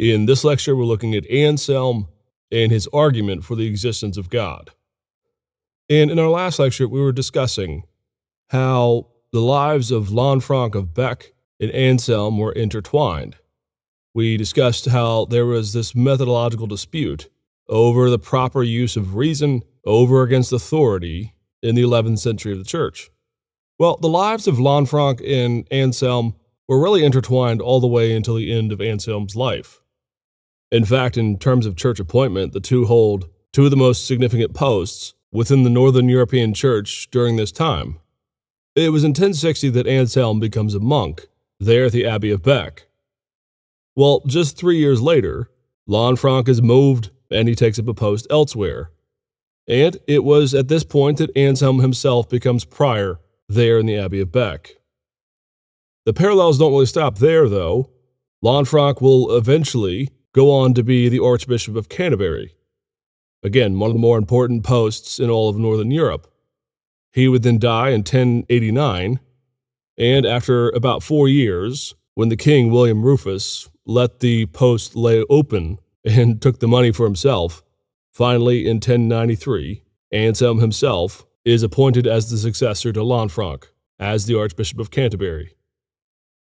In this lecture, we're looking at Anselm and his argument for the existence of God. And in our last lecture, we were discussing how the lives of Lanfranc of Bec and Anselm were intertwined. We discussed how there was this methodological dispute over the proper use of reason over against authority in the 11th century of the Church. Well, the lives of Lanfranc and Anselm were really intertwined all the way until the end of Anselm's life. In fact, in terms of church appointment, the two hold two of the most significant posts within the Northern European Church during this time. It was in 1060 that Anselm becomes a monk there at the Abbey of Bec. Well, just 3 years later, Lanfranc is moved and he takes up a post elsewhere. And it was at this point that Anselm himself becomes prior there in the Abbey of Bec. The parallels don't really stop there, though. Lanfranc will eventually go on to be the Archbishop of Canterbury. Again, one of the more important posts in all of Northern Europe. He would then die in 1089, and after about 4 years, when the king, William Rufus, let the post lay open and took the money for himself, finally in 1093, Anselm himself is appointed as the successor to Lanfranc as the Archbishop of Canterbury.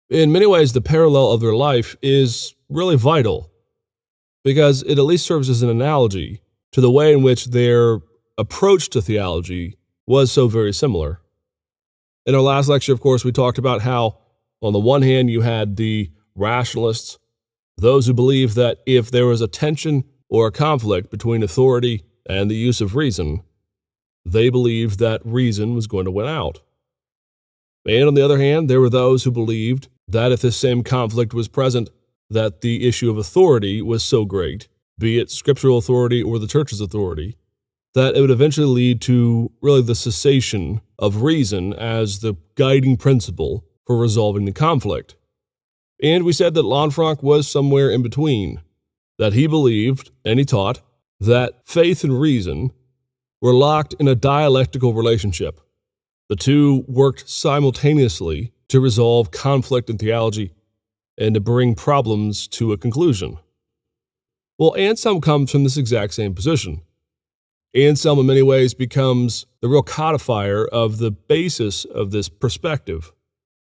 In many ways, the parallel of their life is really vital, because it at least serves as an analogy to the way in which their approach to theology was so very similar. In our last lecture, of course, we talked about how, on the one hand, you had the rationalists, those who believed that if there was a tension or a conflict between authority and the use of reason, they believed that reason was going to win out. And on the other hand, there were those who believed that if this same conflict was present, that the issue of authority was so great, be it scriptural authority or the church's authority, that it would eventually lead to really the cessation of reason as the guiding principle for resolving the conflict. And we said that Lanfranc was somewhere in between, that he believed, and he taught, that faith and reason were locked in a dialectical relationship. The two worked simultaneously to resolve conflict in theology and to bring problems to a conclusion. Well, Anselm comes from this exact same position. Anselm, in many ways, becomes the real codifier of the basis of this perspective.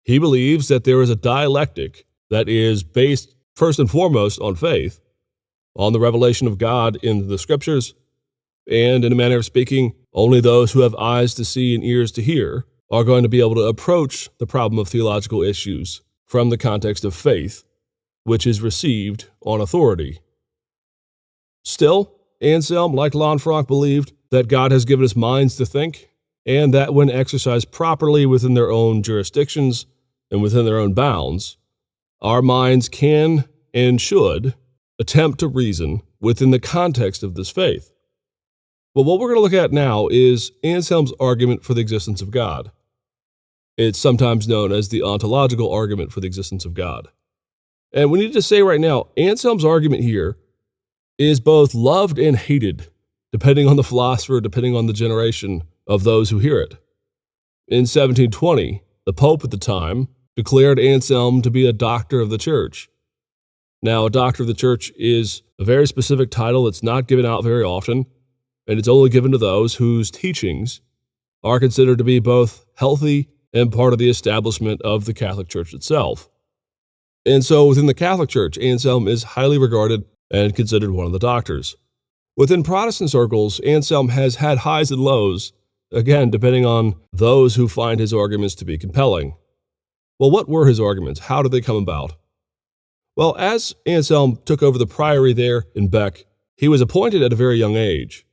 He believes that there is a dialectic that is based first and foremost on faith, on the revelation of God in the Scriptures, and in a manner of speaking, only those who have eyes to see and ears to hear are going to be able to approach the problem of theological issues from the context of faith, which is received on authority. Still, Anselm, like Lanfranc, believed that God has given us minds to think, and that when exercised properly within their own jurisdictions and within their own bounds, our minds can and should attempt to reason within the context of this faith. Well, what we're going to look at now is Anselm's argument for the existence of God. It's sometimes known as the ontological argument for the existence of God. And we need to say right now, Anselm's argument here is both loved and hated, depending on the philosopher, depending on the generation of those who hear it. In 1720, the Pope at the time declared Anselm to be a doctor of the Church. Now, a doctor of the Church is a very specific title that's not given out very often, and it's only given to those whose teachings are considered to be both healthy and part of the establishment of the Catholic Church itself. And so within the Catholic Church, Anselm is highly regarded and considered one of the doctors. Within Protestant circles, Anselm has had highs and lows, again, depending on those who find his arguments to be compelling. Well, what were his arguments? How did they come about? Well, as Anselm took over the priory there in Bec, he was appointed at a very young age.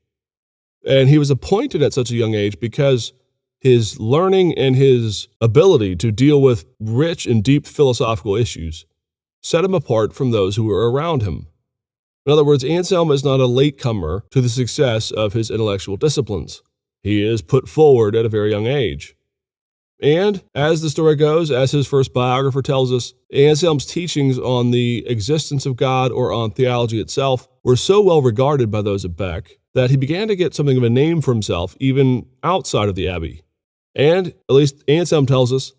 And he was appointed at such a young age because his learning and his ability to deal with rich and deep philosophical issues set him apart from those who were around him. In other words, Anselm is not a latecomer to the success of his intellectual disciplines. He is put forward at a very young age. And, as the story goes, as his first biographer tells us, Anselm's teachings on the existence of God or on theology itself were so well regarded by those at Bec that he began to get something of a name for himself even outside of the abbey. And, at least Anselm tells us,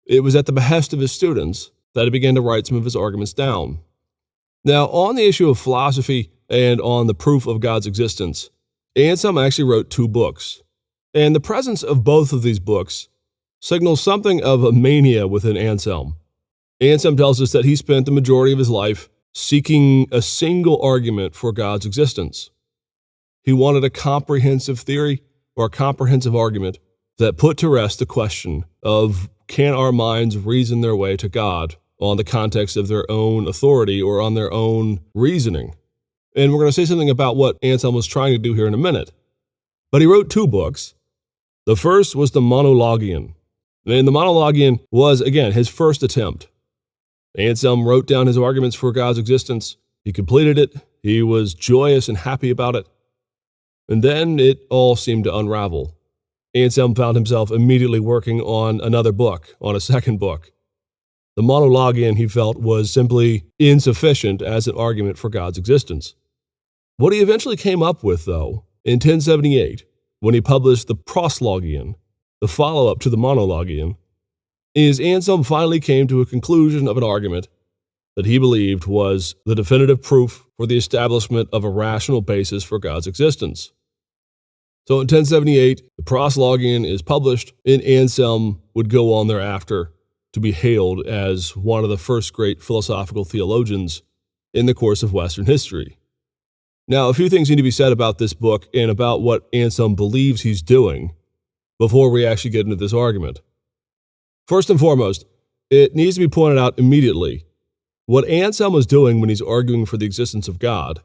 it was at the behest of his students that he began to write some of his arguments down. Now, on the issue of philosophy and on the proof of God's existence, Anselm actually wrote 2 books. And the presence of both of these books signals something of a mania within Anselm. Anselm tells us that he spent the majority of his life seeking a single argument for God's existence. He wanted a comprehensive theory or a comprehensive argument that put to rest the question of, can our minds reason their way to God on the context of their own authority or on their own reasoning? And we're going to say something about what Anselm was trying to do here in a minute. But he wrote 2 books. The first was the Monologion. And the Monologion was, again, his first attempt. Anselm wrote down his arguments for God's existence. He completed it. He was joyous and happy about it. And then it all seemed to unravel. Anselm found himself immediately working on another book, on a second book. The Monologion, he felt, was simply insufficient as an argument for God's existence. What he eventually came up with, though, in 1078, when he published the Proslogion, the follow-up to the Monologion, is Anselm finally came to a conclusion of an argument that he believed was the definitive proof for the establishment of a rational basis for God's existence. So in 1078, the Proslogion is published, and Anselm would go on thereafter to be hailed as one of the first great philosophical theologians in the course of Western history. Now, a few things need to be said about this book and about what Anselm believes he's doing before we actually get into this argument. First and foremost, it needs to be pointed out immediately, what Anselm is doing when he's arguing for the existence of God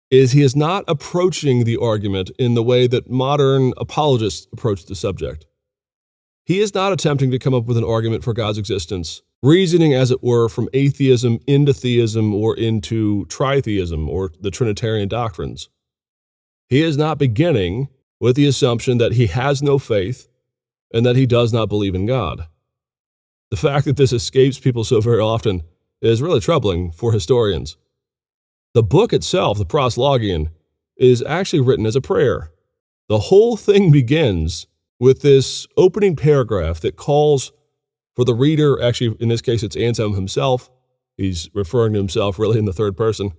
is he is not approaching the argument in the way that modern apologists approach the subject. He is not attempting to come up with an argument for God's existence, reasoning, as it were, from atheism into theism or into tritheism or the Trinitarian doctrines. He is not beginning with the assumption that he has no faith and that he does not believe in God. The fact that this escapes people so very often is really troubling for historians. The book itself, the Proslogion, is actually written as a prayer. The whole thing begins with this opening paragraph that calls for the reader, actually in this case it's Anselm himself, he's referring to himself really in the third person,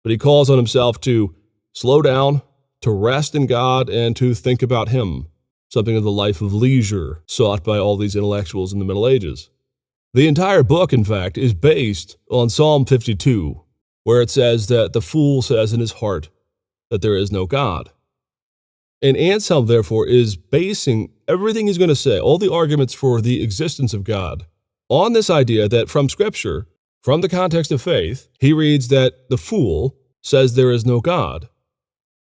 but he calls on himself to slow down, to rest in God, and to think about him, something of the life of leisure sought by all these intellectuals in the Middle Ages. The entire book, in fact, is based on Psalm 52, where it says that the fool says in his heart that there is no God. And Anselm, therefore, is basing everything he's going to say, all the arguments for the existence of God, on this idea that from Scripture, from the context of faith, he reads that the fool says there is no God.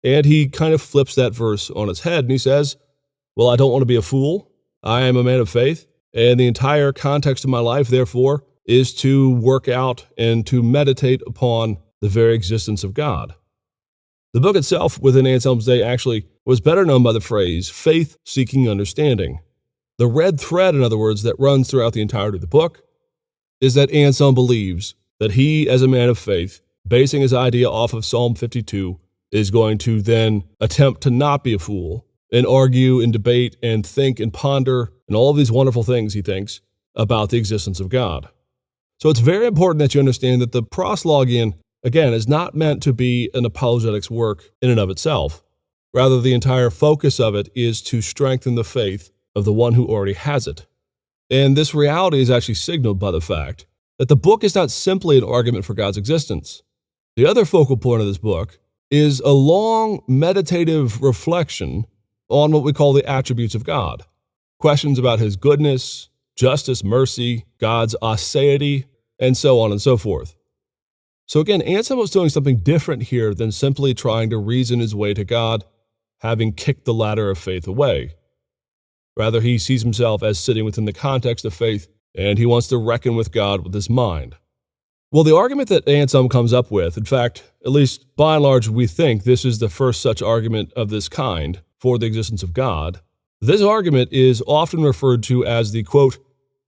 And he kind of flips that verse on its head and he says, well, I don't want to be a fool. I am a man of faith. And the entire context of my life, therefore, is to work out and to meditate upon the very existence of God. The book itself, within Anselm's day, actually was better known by the phrase faith-seeking understanding. The red thread, in other words, that runs throughout the entirety of the book is that Anselm believes that he, as a man of faith, basing his idea off of Psalm 52, is going to then attempt to not be a fool and argue and debate and think and ponder and all of these wonderful things, he thinks, about the existence of God. So it's very important that you understand that the Proslogion, again, is not meant to be an apologetics work in and of itself. Rather, the entire focus of it is to strengthen the faith of the one who already has it. And this reality is actually signaled by the fact that the book is not simply an argument for God's existence. The other focal point of this book is a long meditative reflection on what we call the attributes of God. Questions about his goodness, justice, mercy, God's aseity, and so on and so forth. So again, Anselm was doing something different here than simply trying to reason his way to God, having kicked the ladder of faith away. Rather, he sees himself as sitting within the context of faith, and he wants to reckon with God with his mind. Well, the argument that Anselm comes up with, in fact, at least by and large, we think this is the first such argument of this kind for the existence of God. This argument is often referred to as the, quote,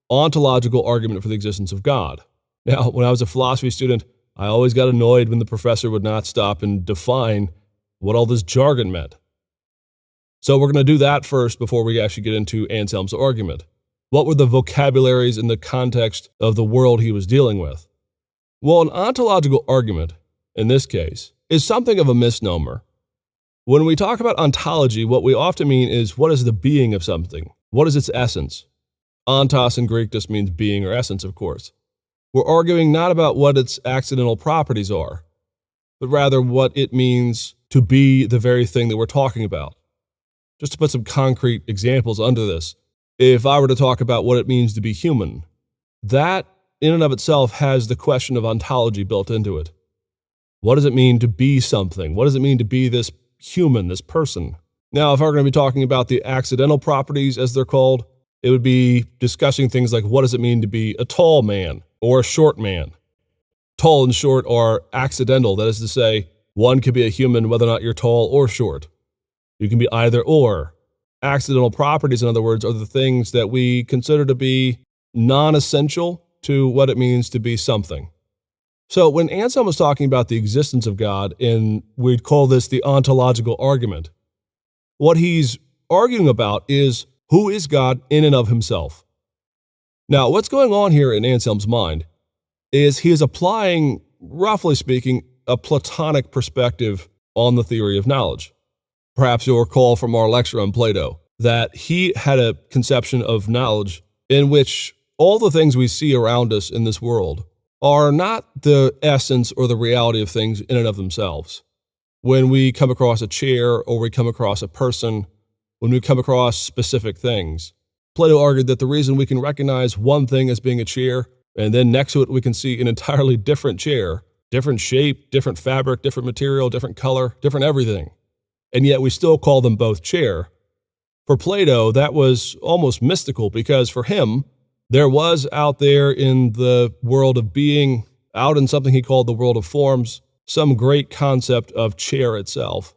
ontological argument for the existence of God. Now, when I was a philosophy student, I always got annoyed when the professor would not stop and define what all this jargon meant. So we're going to do that first before we actually get into Anselm's argument. What were the vocabularies in the context of the world he was dealing with? Well, an ontological argument, in this case, is something of a misnomer. When we talk about ontology, what we often mean is what is the being of something? What is its essence? Ontos in Greek just means being or essence, of course. We're arguing not about what its accidental properties are, but rather what it means to be the very thing that we're talking about. Just to put some concrete examples under this, if I were to talk about what it means to be human, that in and of itself has the question of ontology built into it. What does it mean to be something? What does it mean to be this human, this person? Now, if I were going to be talking about the accidental properties, as they're called, it would be discussing things like what does it mean to be a tall man or a short man? Tall and short are accidental. That is to say, one could be a human whether or not you're tall or short. You can be either or. Accidental properties, in other words, are the things that we consider to be non-essential to what it means to be something. So when Anselm was talking about the existence of God, and we'd call this the ontological argument, what he's arguing about is who is God in and of himself. Now, what's going on here in Anselm's mind is he is applying, roughly speaking, a Platonic perspective on the theory of knowledge. Perhaps you'll recall from our lecture on Plato that he had a conception of knowledge in which all the things we see around us in this world are not the essence or the reality of things in and of themselves. When we come across a chair or we come across a person, when we come across specific things, Plato argued that the reason we can recognize one thing as being a chair and then next to it we can see an entirely different chair, different shape, different fabric, different material, different color, different everything, and yet we still call them both chair. For Plato, that was almost mystical because for him, there was out there in the world of being, out in something he called the world of forms, some great concept of chair itself.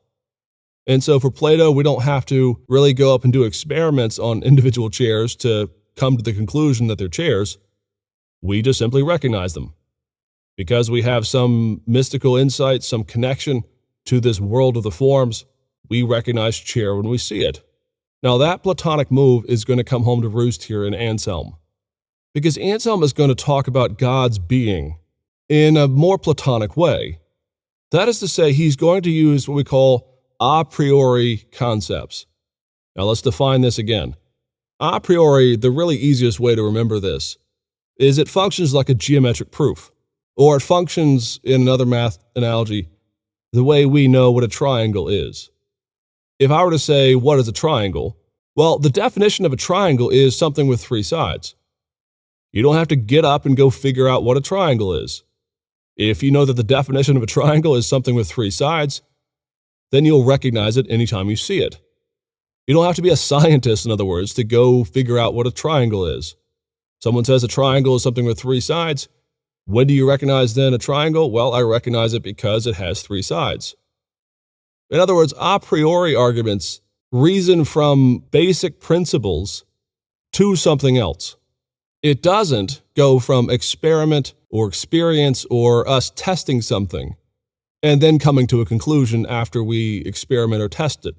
And so for Plato, we don't have to really go up and do experiments on individual chairs to come to the conclusion that they're chairs. We just simply recognize them. Because we have some mystical insight, some connection to this world of the forms, we recognize chair when we see it. Now that Platonic move is going to come home to roost here in Anselm. Because Anselm is going to talk about God's being in a more Platonic way. That is to say, he's going to use what we call a priori concepts. Now let's define this again. A priori, the really easiest way to remember this, is it functions like a geometric proof, or it functions in another math analogy, the way we know what a triangle is. If I were to say, what is a triangle? Well, the definition of a triangle is something with three sides. You don't have to get up and go figure out what a triangle is. If you know that the definition of a triangle is something with three sides, then you'll recognize it anytime you see it. You don't have to be a scientist, in other words, to go figure out what a triangle is. Someone says a triangle is something with three sides. When do you recognize then a triangle? Well, I recognize it because it has three sides. In other words, a priori arguments reason from basic principles to something else. It doesn't go from experiment or experience or us testing something and then coming to a conclusion after we experiment or test it.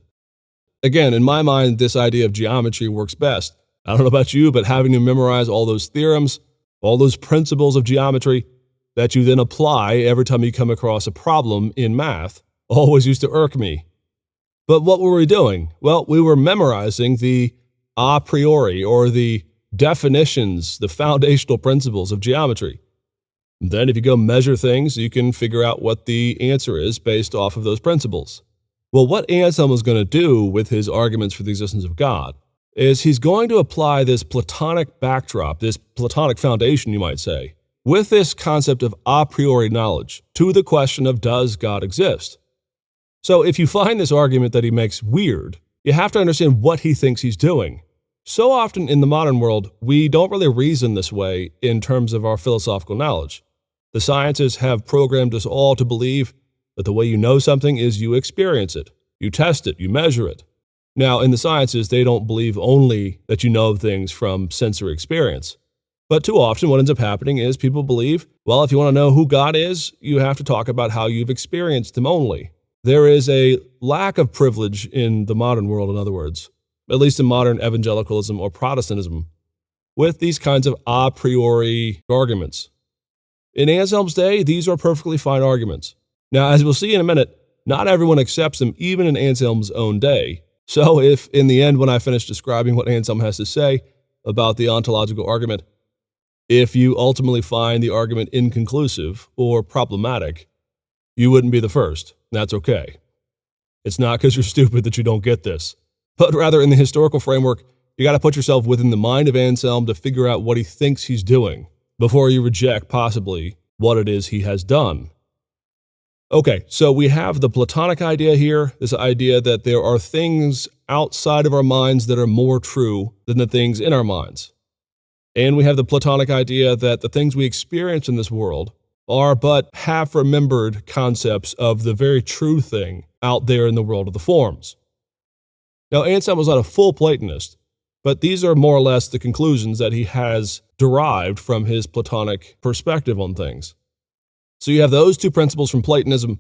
Again, in my mind, this idea of geometry works best. I don't know about you, but having to memorize all those theorems, all those principles of geometry that you then apply every time you come across a problem in math always used to irk me. But what were we doing? Well, we were memorizing the a priori or the definitions, the foundational principles of geometry. And then if you go measure things, you can figure out what the answer is based off of those principles. Well, what Anselm is going to do with his arguments for the existence of God is he's going to apply this Platonic backdrop, this Platonic foundation, you might say, with this concept of a priori knowledge to the question of does God exist? So if you find this argument that he makes weird, you have to understand what he thinks he's doing. So often in the modern world, we don't really reason this way in terms of our philosophical knowledge. The sciences have programmed us all to believe that the way you know something is you experience it, you test it, you measure it. Now, in the sciences, they don't believe only that you know things from sensory experience. But too often what ends up happening is people believe, well, if you want to know who God is, you have to talk about how you've experienced him only. There is a lack of privilege in the modern world, in other words, at least in modern evangelicalism or Protestantism, with these kinds of a priori arguments. In Anselm's day, these are perfectly fine arguments. Now, as we'll see in a minute, not everyone accepts them even in Anselm's own day. So if, in the end, when I finish describing what Anselm has to say about the ontological argument, if you ultimately find the argument inconclusive or problematic, you wouldn't be the first. That's okay. It's not because you're stupid that you don't get this, but rather in the historical framework, you got to put yourself within the mind of Anselm to figure out what he thinks he's doing before you reject possibly what it is he has done. Okay, so we have the Platonic idea here, this idea that there are things outside of our minds that are more true than the things in our minds. And we have the Platonic idea that the things we experience in this world are but half-remembered concepts of the very true thing out there in the world of the forms. Now, Anselm was not a full Platonist, but these are more or less the conclusions that he has derived from his Platonic perspective on things. So you have those two principles from Platonism.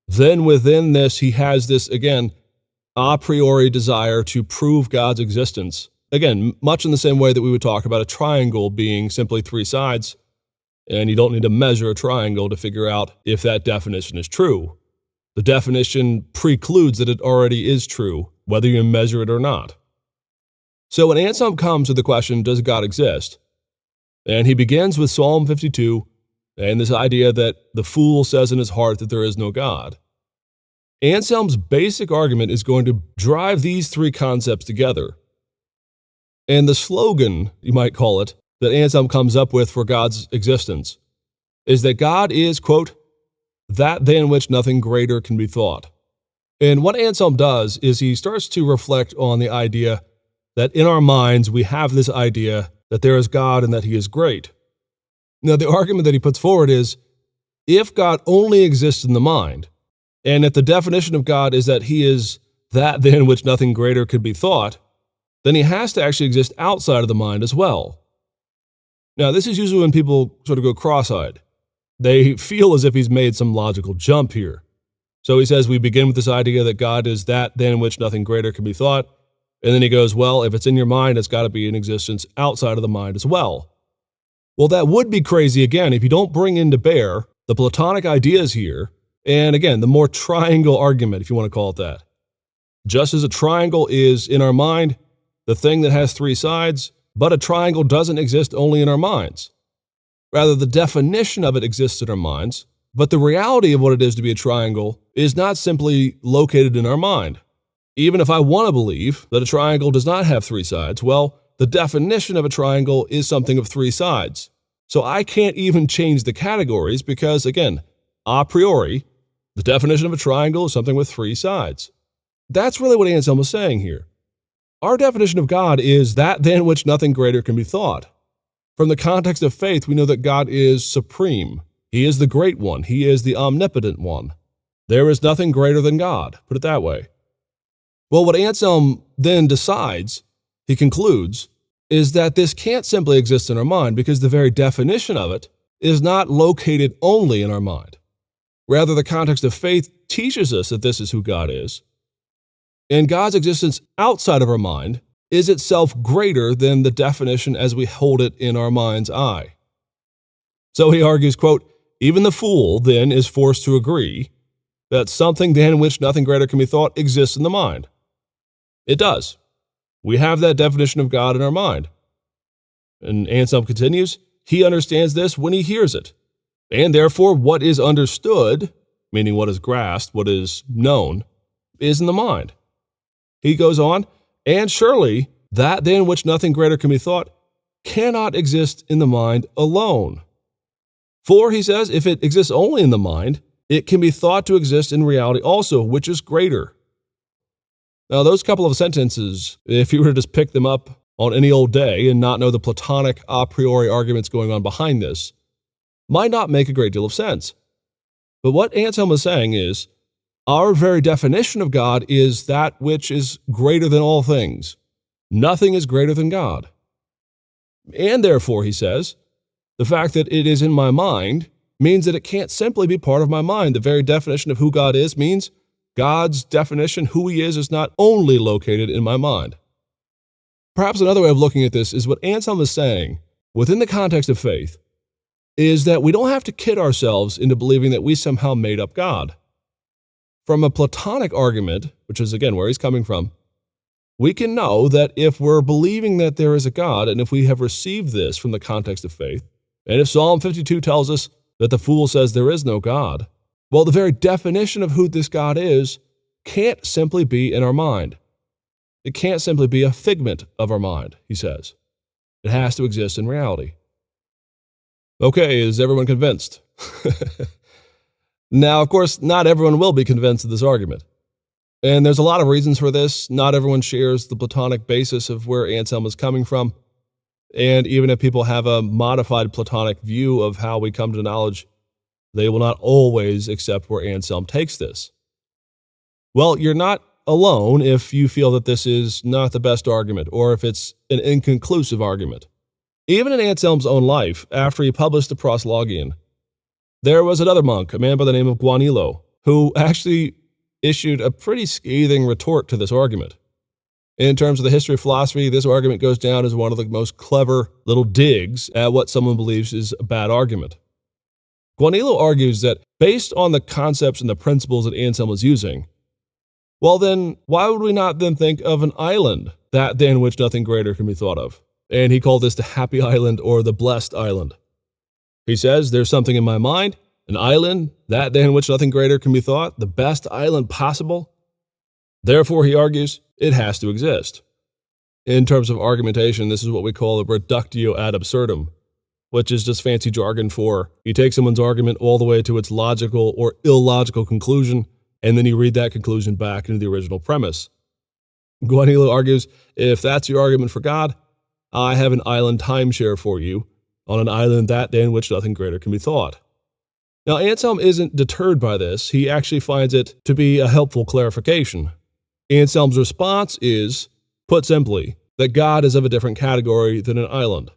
Then within this, he has this, again, a priori desire to prove God's existence. Again, much in the same way that we would talk about a triangle being simply three sides, and you don't need to measure a triangle to figure out if that definition is true. The definition precludes that it already is true, whether you measure it or not. So when Anselm comes to the question, does God exist? And he begins with Psalm 52, and this idea that the fool says in his heart that there is no God. Anselm's basic argument is going to drive these three concepts together. And the slogan, you might call it, that Anselm comes up with for God's existence is that God is, quote, that than which nothing greater can be thought. And what Anselm does is he starts to reflect on the idea that in our minds we have this idea that there is God and that he is great. Now, the argument that he puts forward is, if God only exists in the mind, and if the definition of God is that he is that than which nothing greater could be thought, then he has to actually exist outside of the mind as well. Now, this is usually when people sort of go cross-eyed. They feel as if he's made some logical jump here. So he says we begin with this idea that God is that than which nothing greater can be thought, and then he goes, well, if it's in your mind, it's got to be in existence outside of the mind as well. Well, that would be crazy, again, if you don't bring into bear the Platonic ideas here, and again, the more triangle argument, if you want to call it that. Just as a triangle is in our mind, the thing that has three sides, but a triangle doesn't exist only in our minds. Rather, the definition of it exists in our minds, but the reality of what it is to be a triangle is not simply located in our mind. Even if I want to believe that a triangle does not have three sides, well, the definition of a triangle is something of three sides. So I can't even change the categories because, again, a priori, the definition of a triangle is something with three sides. That's really what Anselm is saying here. Our definition of God is that than which nothing greater can be thought. From the context of faith, we know that God is supreme. He is the great one. He is the omnipotent one. There is nothing greater than God, put it that way. Well, what Anselm then decides, he concludes, is that this can't simply exist in our mind because the very definition of it is not located only in our mind. Rather, the context of faith teaches us that this is who God is. And God's existence outside of our mind is itself greater than the definition as we hold it in our mind's eye. So he argues, quote, even the fool then is forced to agree that something than which nothing greater can be thought exists in the mind. It does. We have that definition of God in our mind. And Anselm continues, he understands this when he hears it. And therefore, what is understood, meaning what is grasped, what is known, is in the mind. He goes on, and surely that than which nothing greater can be thought cannot exist in the mind alone. For, he says, if it exists only in the mind, it can be thought to exist in reality also, which is greater. Now, those couple of sentences, if you were to just pick them up on any old day and not know the Platonic a priori arguments going on behind this, might not make a great deal of sense. But what Anselm is saying is, our very definition of God is that which is greater than all things. Nothing is greater than God. And therefore, he says, the fact that it is in my mind means that it can't simply be part of my mind. The very definition of who God is means God's definition, who he is not only located in my mind. Perhaps another way of looking at this is what Anselm is saying, within the context of faith, is that we don't have to kid ourselves into believing that we somehow made up God. From a Platonic argument, which is again where he's coming from, we can know that if we're believing that there is a God, and if we have received this from the context of faith, and if Psalm 52 tells us that the fool says there is no God, well, the very definition of who this God is can't simply be in our mind. It can't simply be a figment of our mind, he says. It has to exist in reality. Okay, is everyone convinced? Now, of course, not everyone will be convinced of this argument. And there's a lot of reasons for this. Not everyone shares the Platonic basis of where Anselm is coming from. And even if people have a modified Platonic view of how we come to knowledge, they will not always accept where Anselm takes this. Well, you're not alone if you feel that this is not the best argument, or if it's an inconclusive argument. Even in Anselm's own life, after he published the Proslogion, there was another monk, a man by the name of Guanilo, who actually issued a pretty scathing retort to this argument. In terms of the history of philosophy, this argument goes down as one of the most clever little digs at what someone believes is a bad argument. Guanilo argues that based on the concepts and the principles that Anselm was using, well then, why would we not then think of an island, that than which nothing greater can be thought of? And he called this the happy island or the blessed island. He says, there's something in my mind, an island, that than which nothing greater can be thought, the best island possible. Therefore, he argues, it has to exist. In terms of argumentation, this is what we call a reductio ad absurdum, which is just fancy jargon for you take someone's argument all the way to its logical or illogical conclusion, and then you read that conclusion back into the original premise. Guanilo argues, if that's your argument for God, I have an island timeshare for you, on an island that than which nothing greater can be thought. Now, Anselm isn't deterred by this. He actually finds it to be a helpful clarification. Anselm's response is, put simply, that God is of a different category than an island.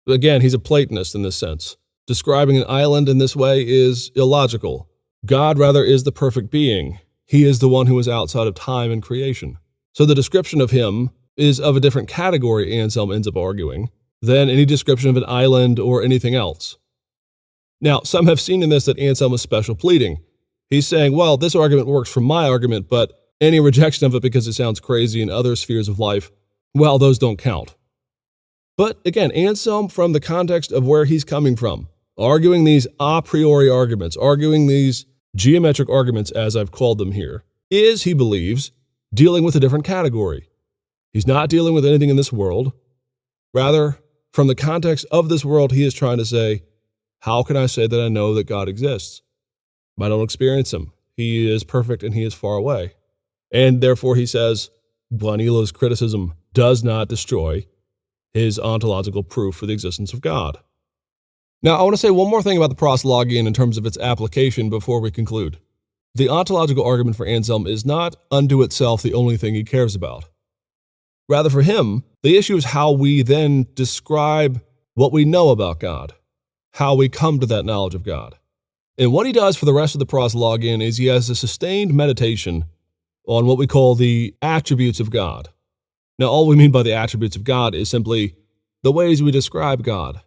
Again, he's a Platonist in this sense. Describing an island in this way is illogical. God, rather, is the perfect being. He is the one who is outside of time and creation. So the description of him is of a different category, Anselm ends up arguing, than any description of an island or anything else. Now, some have seen in this that Anselm is special pleading. He's saying, well, this argument works for my argument, but any rejection of it because it sounds crazy in other spheres of life, well, those don't count. But again, Anselm, from the context of where he's coming from, arguing these a priori arguments, arguing these geometric arguments, as I've called them here, is, he believes, dealing with a different category. He's not dealing with anything in this world. Rather, from the context of this world, he is trying to say, how can I say that I know that God exists? I don't experience him. He is perfect and he is far away. And therefore, he says, Guanilo's criticism does not destroy his ontological proof for the existence of God. Now, I want to say one more thing about the Proslogion in terms of its application before we conclude. The ontological argument for Anselm is not unto itself the only thing he cares about. Rather, for him, the issue is how we then describe what we know about God, how we come to that knowledge of God. And what he does for the rest of the Proslogion is he has a sustained meditation on what we call the attributes of God. Now, all we mean by the attributes of God is simply the ways we describe God,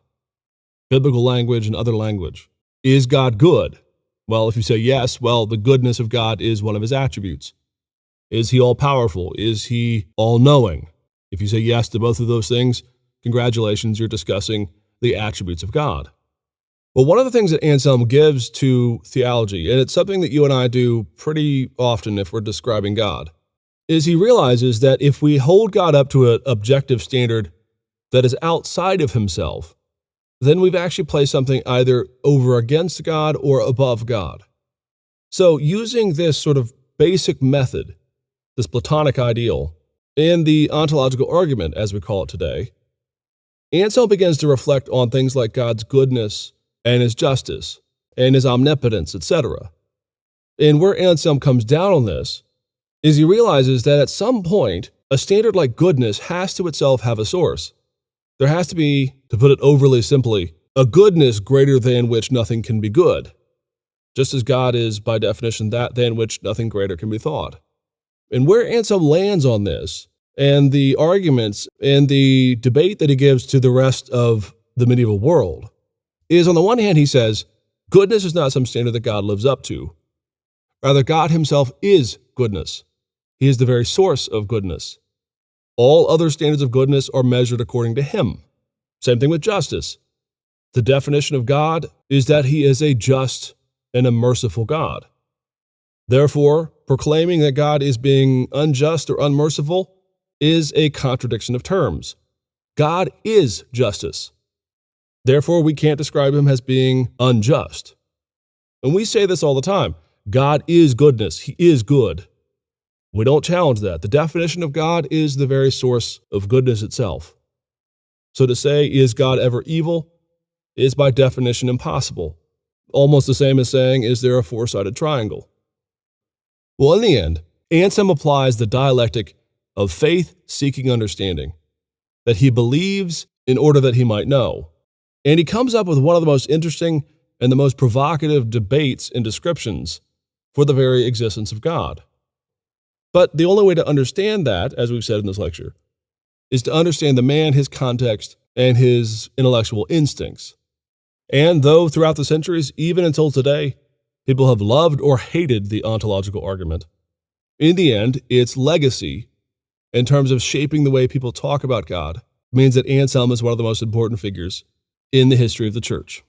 biblical language and other language. Is God good? Well, if you say yes, well, the goodness of God is one of his attributes. Is he all-powerful? Is he all-knowing? If you say yes to both of those things, congratulations, you're discussing the attributes of God. Well, one of the things that Anselm gives to theology, and it's something that you and I do pretty often if we're describing God, is he realizes that if we hold God up to an objective standard that is outside of himself, then we've actually placed something either over against God or above God. So using this sort of basic method, this Platonic ideal, in the ontological argument, as we call it today, Anselm begins to reflect on things like God's goodness and his justice and his omnipotence, etc. And where Anselm comes down on this is he realizes that at some point, a standard like goodness has to itself have a source. There has to be, to put it overly simply, a goodness greater than which nothing can be good, just as God is, by definition, that than which nothing greater can be thought. And where Anselm lands on this, and the arguments and the debate that he gives to the rest of the medieval world, is, on the one hand, he says, goodness is not some standard that God lives up to. Rather, God himself is goodness. He is the very source of goodness. All other standards of goodness are measured according to him. Same thing with justice. The definition of God is that he is a just and a merciful God. Therefore, proclaiming that God is being unjust or unmerciful is a contradiction of terms. God is justice. Therefore, we can't describe him as being unjust. And we say this all the time. God is goodness. He is good. We don't challenge that. The definition of God is the very source of goodness itself. So to say, is God ever evil, is by definition impossible. Almost the same as saying, is there a four-sided triangle? Well, in the end, Anselm applies the dialectic of faith seeking understanding, that he believes in order that he might know. And he comes up with one of the most interesting and the most provocative debates and descriptions for the very existence of God. But the only way to understand that, as we've said in this lecture, is to understand the man, his context, and his intellectual instincts. And though throughout the centuries, even until today, people have loved or hated the ontological argument, in the end, its legacy, in terms of shaping the way people talk about God, means that Anselm is one of the most important figures in the history of the church.